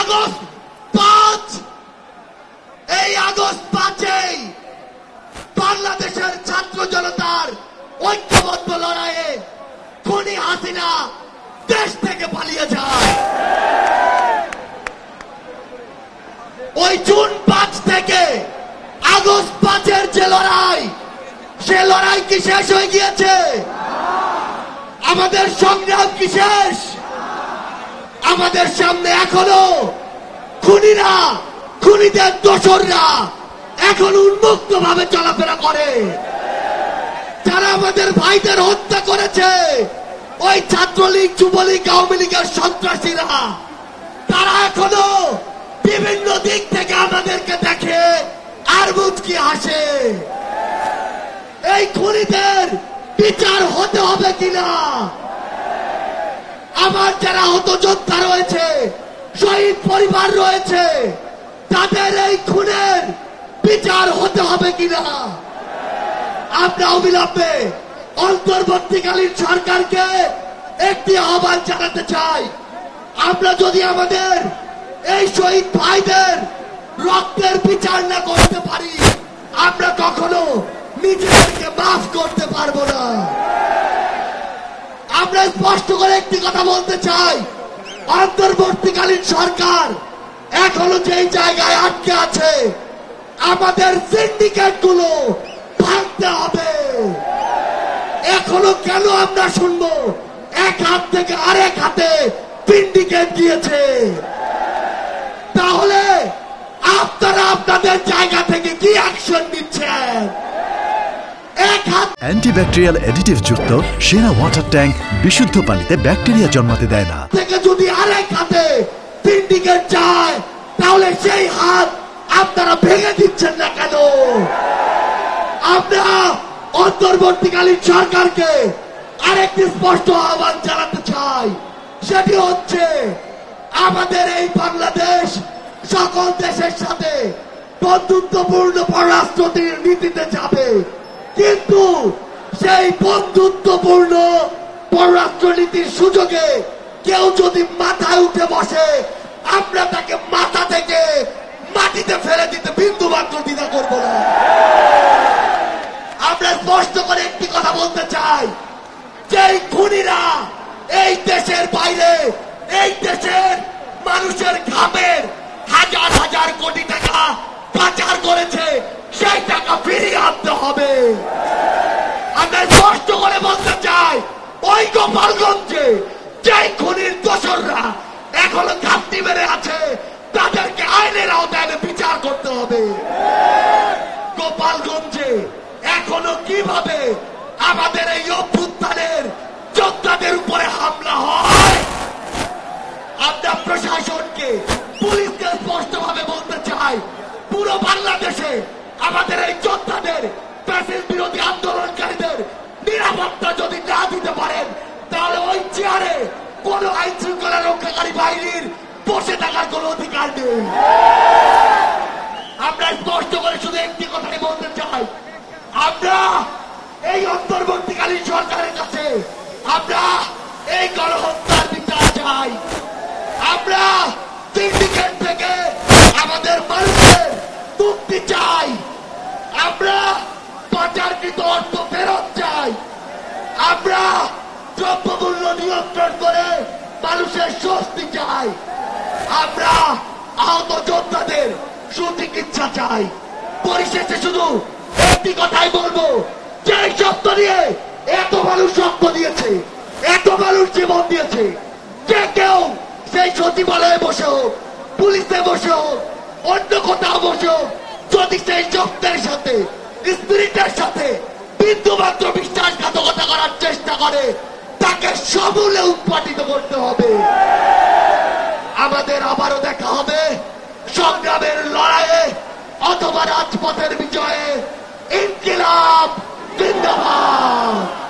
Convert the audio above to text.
August 5 এই August 5-এই বাংলাদেশের ছাত্র জনতার ঐক্যবদ্ধ লড়াইয়ে খুনি হাসিনা দেশ থেকে পালিয়ে যায়। ওই জুন 5 থেকে আগস্ট 5-এর যে লড়াই, সে লড়াই কি শেষ হয়ে গিয়েছে? আমাদের সংগ্রাম কি শেষ? আমাদের সামনে এখনো খুনিরা, খুনিদের দোসররা এখন উন্মুক্ত ভাবে চলাফেরা করে। যারা আমাদের ভাইদের হত্যা করেছে, ওই ছাত্রলীগ, যুবলীগ, আওয়ামী লীগের সন্ত্রাসীরা, তারা এখনো বিভিন্ন দিক থেকে আমাদেরকে দেখে আর মুচকি হাসে। এই খুনিদের বিচার হতে হবে কিনা? আমার যারা হত যোদ্ধা রয়েছে, শহীদ পরিবার রয়েছে, তাদের এই খুনের বিচার হতে হবে কিনা? আমরা অবিলম্বে অন্তর্বর্তীকালীন সরকারকে একটি আহ্বান জানাতে চাই। আমরা যদি আমাদের এই শহীদ ভাইদের রক্তের বিচার না করতে পারি, আমরা কখনো নিজেদেরকে মাফ করতে পারবো না। আমরা স্পষ্ট করে একটি কথা বলতে চাই, অন্তর্বর্তীকালীন সরকার এখনো যেই জায়গায় আটকে আছে, আমাদের সিন্ডিকেট গুলো ভাঙতে হবে। এখনো কেন আমরা শুনবো এক হাত থেকে আরেক হাতে সিন্ডিকেট গিয়েছে? তাহলে আপনারা আপনাদের জায়গা থেকে কি অ্যাকশন নিচ্ছেন? অ্যান্টিব্যাকটেরিয়াল অ্যাডিটিভ যুক্ত সেরা ওয়াটার ট্যাঙ্ক বিশুদ্ধ পানিতে ব্যাকটেরিয়া জন্মাতে দেয় না। থেকে যদি আরেক হাতে সিন্ডিকেট যায়, তাহলে সেই হাত আপনারা ভেঙে দিচ্ছেন না কেন? আমরা অন্তর্বর্তীকালীন সরকারকে আরেকটি স্পষ্ট আহ্বান জানাতে চাই। সেটি হচ্ছে, আমাদের এই বাংলাদেশ সকল দেশের সাথে বন্ধুত্বপূর্ণ পররাষ্ট্র নীতিতে যাবে, কিন্তু সেই বন্ধুত্বপূর্ণ পররাষ্ট্র নীতির সুযোগে কেউ যদি মাথায় উঠে বসে, আমরা তাকে মাথা থেকে মাটিতে ফেলে দিতে বিন্দু মাত্র দ্বিধা করব না। আমরা স্পষ্ট করে একটি কথা বলতে চাই, যে খুনিরা এই দেশের বাইরে, এই দেশের মানুষের ঘামের হাজার হাজার কোটি টাকা পাচার করেছে, সেই টাকা ফিরিয়ে আনতে হবে। আমরা স্পষ্ট করে বলতে চাই, ওই গোপালগঞ্জে যে খুনির দোসররা এখনো ঘাপটি মেরে আছে, তাদেরকে আইনের আওতায় বিচার করতে হবে। গোপালগঞ্জে এখনো কিভাবে আমাদের এই অভ্যুত্থানের যোদ্ধাদের উপরে হামলা হয়, আমরা প্রশাসনকে, পুলিশকে স্পষ্ট ভাবে বলতে চাই, পুরো বাংলাদেশে আমাদের এই যোদ্ধাদের, ফ্যাসিস্ট বিরোধী আন্দোলনকারীদের নিরাপত্তা যদি না দিতে পারেন, তাহলে ওই চেয়ারে কোন আইন শৃঙ্খলা রক্ষাকারী বাহিনীর বসে থাকার কোন অধিকার নেই। আমরা স্পষ্ট করে শুধু একটি কথাই বলতে চাই, আমরা এই অন্তর্বর্তীকালীন সরকারের কাছে আমরা এই গণহত্যার বিচার চাই। আমরা সিন্ডিকেট থেকে আমাদের মানুষের মুক্তি চাই। আমরা পাচারকৃত অর্থ ফেরত চাই। আমরা দ্রব্যমূল্য নিয়ন্ত্রণ করে মানুষের স্বস্তি চাই। আমরা আহত যোদ্ধাদের সুচিকিৎসা চাই। পরিশেষে শুধু একটি কথাই বলবো, যে শব্দ নিয়ে এত মানুষ রক্ত দিয়েছে, এত মানুষ জীবন দিয়েছে, যে কেউ সেই সচিবালয়ে বসে হোক, পুলিশে বসে হোক, অন্য কোথাও বসে হোক, যদি সেই শব্দের সাথে, স্পিরিটের সাথে বিন্দু মাত্র বিশ্বাসঘাতকতা করার চেষ্টা করে, তাকে সমূলে উৎপাটিত করতে হবে। আমাদের আবারও দেখা হবে সংগ্রামের লড়াইয়ে অথবা রাজপথের বিজয়ে। ইনকিলাব জিন্দাবাদ।